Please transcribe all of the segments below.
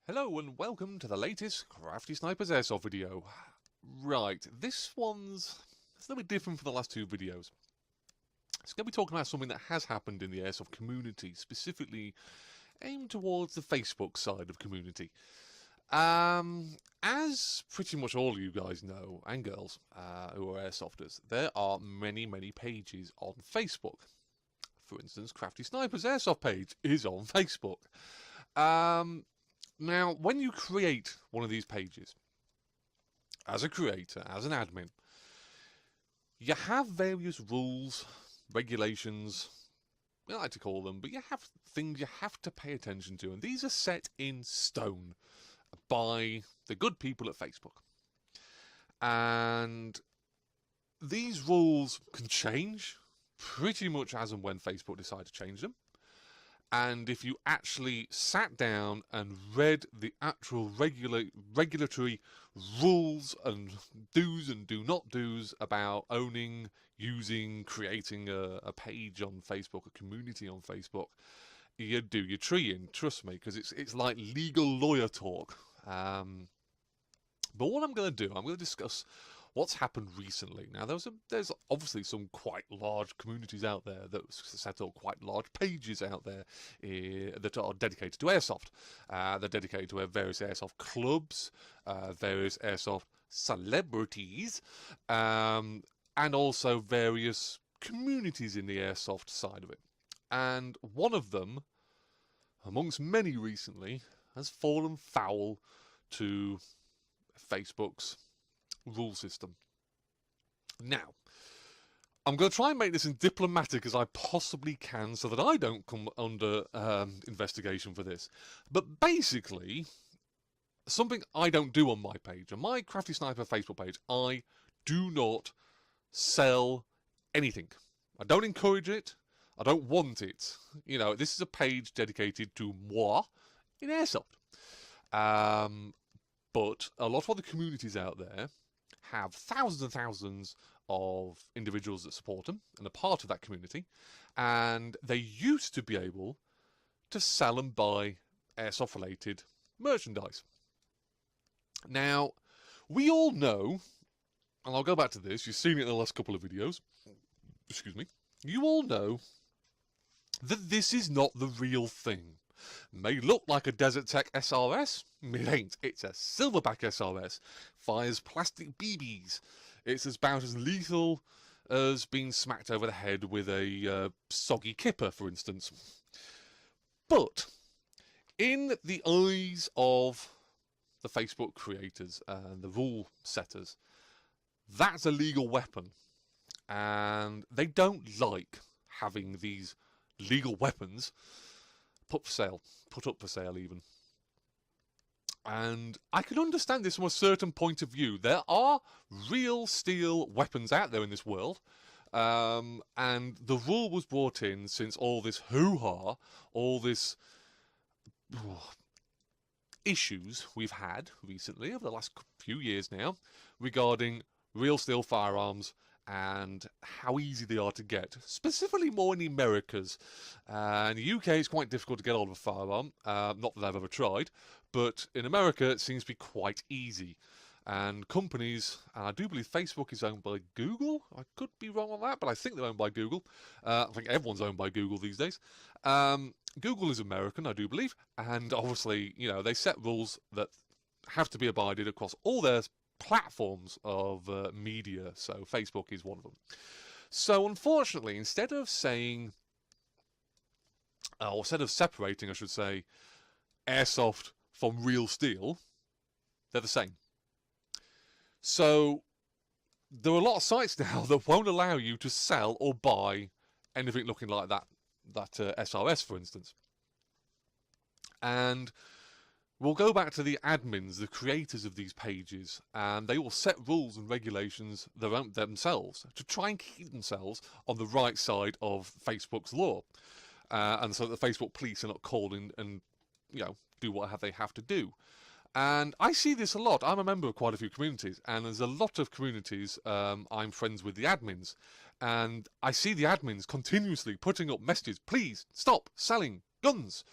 Hello and welcome to the latest CraftySniper's airsoft video. Right, it's a little bit different from the last two videos. It's going to be talking about something that has happened in the airsoft community, specifically aimed towards the Facebook side of community. As pretty much all you guys know, and girls, who are airsofters, there are many pages on Facebook. For instance, CraftySniper's airsoft page is on Facebook. Now, when you create one of these pages, as a creator, as an admin, you have various rules, regulations, I like to call them, but you have things you have to pay attention to, and these are set in stone by the good people at Facebook. And these rules can change pretty much as and when Facebook decide to change them. And if you actually sat down and read the actual regulatory rules and do's and do not do's about owning, using, creating a page on Facebook, a community on Facebook, you'd do your tree in, trust me, because it's like legal lawyer talk. But what I'm going to do, I'm going to discuss what's happened recently. Now, there's obviously some quite large communities out there that set up quite large pages out there that are dedicated to airsoft. They're dedicated to various airsoft clubs, various airsoft celebrities, and also various communities in the airsoft side of it. And one of them, amongst many recently, has fallen foul to Facebook's rule system. Now, I'm going to try and make this as diplomatic as I possibly can so that I don't come under investigation for this. But basically, something I don't do on my page, on my CraftySniper Facebook page, I do not sell anything. I don't encourage it. I don't want it. You know, this is a page dedicated to moi in airsoft. But a lot of other communities out there have thousands and thousands of individuals that support them and are part of that community, and they used to be able to sell and buy airsoft related merchandise. Now, we all know, and I'll go back to this, you've seen it in the last couple of videos, excuse me, you all know that this is not the real thing. May look like a Desert Tech SRS, it ain't. It's a Silverback SRS, fires plastic BBs. It's about as lethal as being smacked over the head with a soggy kipper, for instance. But in the eyes of the Facebook creators and the rule setters, that's a legal weapon, and they don't like having these legal weapons put up for sale even. And I can understand this from a certain point of view. There are real steel weapons out there in this world, and the rule was brought in since all this hoo-ha, all this issues we've had recently over the last few years now regarding real steel firearms and how easy they are to get, specifically more in the Americas. In the UK, it's quite difficult to get hold of a firearm, not that I've ever tried, but in America, it seems to be quite easy. And companies, and I do believe Facebook is owned by Google. I could be wrong on that, but I think they're owned by Google. I think everyone's owned by Google these days. Google is American, I do believe, and obviously, you know, they set rules that have to be abided across all their platforms of media, so Facebook is one of them. So unfortunately, instead of saying, or instead of separating, I should say, airsoft from real steel, they're the same. So there are a lot of sites now that won't allow you to sell or buy anything looking like that SRS, for instance. And we'll go back to the admins, the creators of these pages, and they will set rules and regulations themselves to try and keep themselves on the right side of Facebook's law. And so that the Facebook police are not called in and, you know, do what they have to do. And I see this a lot. I'm a member of quite a few communities, and there's a lot of communities I'm friends with the admins. And I see the admins continuously putting up messages, please stop selling guns.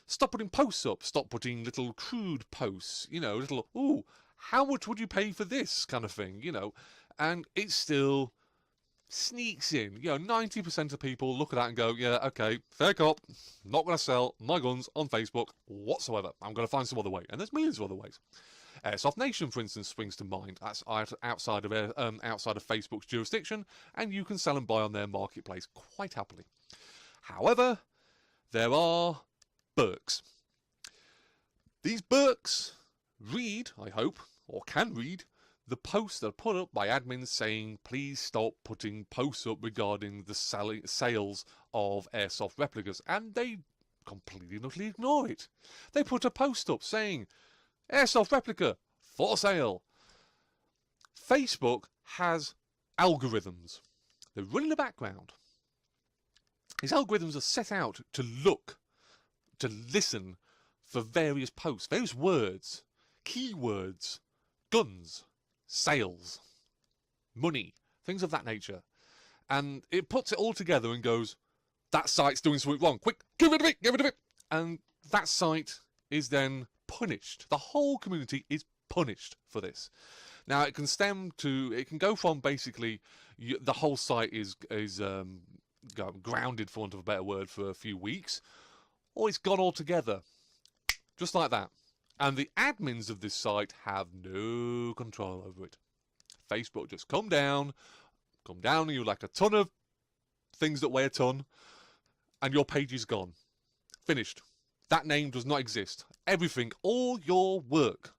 Stop putting posts up. Stop putting little crude posts, you know, little, ooh, how much would you pay for this kind of thing, you know? And it still sneaks in. You know, 90% of people look at that and go, yeah, okay, fair cop, not going to sell my guns on Facebook whatsoever. I'm going to find some other way. And there's millions of other ways. Airsoft Nation, for instance, springs to mind. That's outside of Facebook's jurisdiction, and you can sell and buy on their marketplace quite happily. However, there are Burks. These Burks read, I hope, or can read, the posts that are put up by admins saying, please stop putting posts up regarding the sales of airsoft replicas. And they completely and utterly ignore it. They put a post up saying, airsoft replica for sale. Facebook has algorithms. They run in the background. These algorithms are set out to look, to listen for various posts, various words, keywords, guns, sales, money, things of that nature. And it puts it all together and goes, that site's doing something wrong. Quick, get rid of it, get rid of it. And that site is then punished. The whole community is punished for this. Now, it can go from basically the whole site is grounded, for want of a better word, for a few weeks, or it's gone altogether. Just like that. And the admins of this site have no control over it. Facebook just come down and you like a ton of things that weigh a ton, and your page is gone. Finished. That name does not exist. Everything, all your work.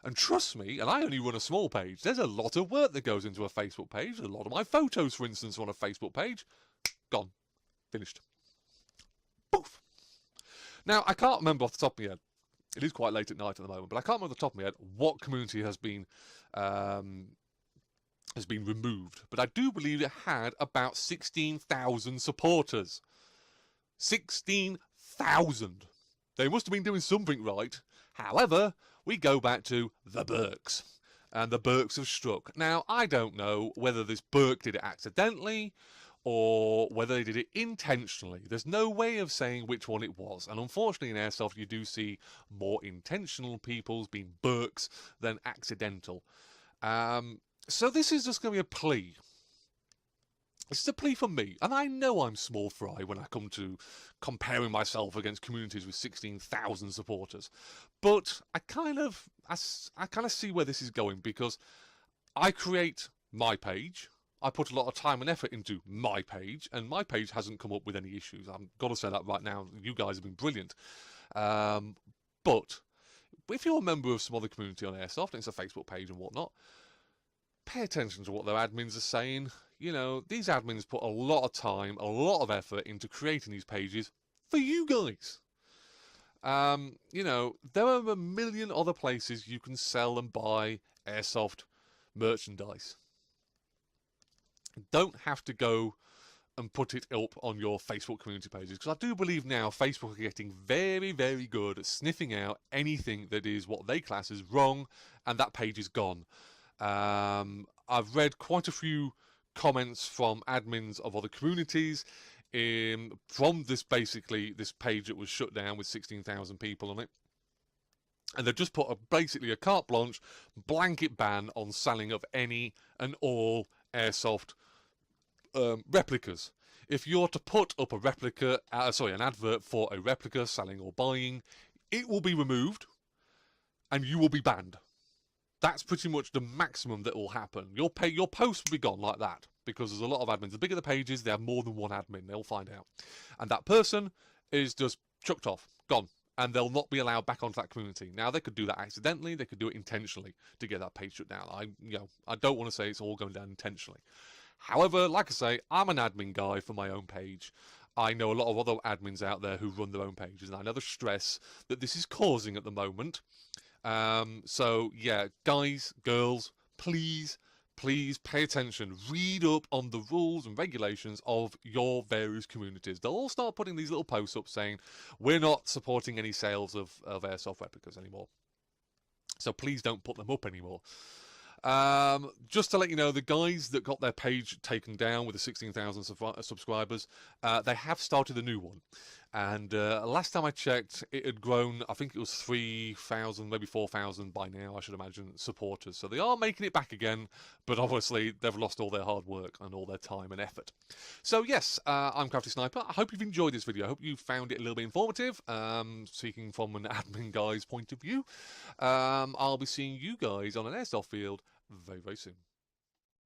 And trust me, and I only run a small page, there's a lot of work that goes into a Facebook page. A lot of my photos, for instance, are on a Facebook page. Gone. Finished. Poof. Now, I can't remember off the top of my head. It is quite late at night at the moment, but I can't remember off the top of my head what community has been removed. But I do believe it had about 16,000 supporters. 16,000. They must have been doing something right. However, we go back to the Burks. And the Burks have struck. Now, I don't know whether this Burke did it accidentally or whether they did it intentionally. There's no way of saying which one it was. And unfortunately in Airsoft you do see more intentional people being Burks than accidental. So this is just going to be a plea. This is a plea for me. And I know I'm small fry when I come to comparing myself against communities with 16,000 supporters. But I kind of see where this is going, because I create my page. I put a lot of time and effort into my page, and my page hasn't come up with any issues. I've got to say that right now. You guys have been brilliant. But if you're a member of some other community on Airsoft, and it's a Facebook page and whatnot, pay attention to what their admins are saying. You know, these admins put a lot of time, a lot of effort into creating these pages for you guys. You know, there are a million other places you can sell and buy Airsoft merchandise. Don't have to go and put it up on your Facebook community pages, because I do believe now Facebook are getting very, very good at sniffing out anything that is what they class as wrong, and that page is gone. I've read quite a few comments from admins of other communities from this page that was shut down with 16,000 people on it. And they've just put basically a carte blanche, blanket ban on selling of any and all Airsoft replicas. If you're to put up an advert for a replica, selling or buying, it will be removed and you will be banned. That's pretty much the maximum that will happen. Your post will be gone like that, because there's a lot of admins. The bigger the pages, they have more than one admin. They'll find out. And that person is just chucked off, gone. And they'll not be allowed back onto that community. Now, they could do that accidentally. They could do it intentionally to get that page shut down. I don't want to say it's all going down intentionally. However, like I say, I'm an admin guy for my own page. I know a lot of other admins out there who run their own pages, and I know the stress that this is causing at the moment. So, yeah, guys, girls, please pay attention. Read up on the rules and regulations of your various communities. They'll all start putting these little posts up saying, we're not supporting any sales of Airsoft replicas anymore. So please don't put them up anymore. Just to let you know, the guys that got their page taken down with the 16,000 subscribers, they have started a new one. And last time I checked, it had grown, I think it was 3,000, maybe 4,000 by now, I should imagine, supporters. So they are making it back again, but obviously they've lost all their hard work and all their time and effort. So yes, I'm CraftySniper. I hope you've enjoyed this video. I hope you found it a little bit informative, speaking from an admin guy's point of view. I'll be seeing you guys on an airsoft field very, very soon.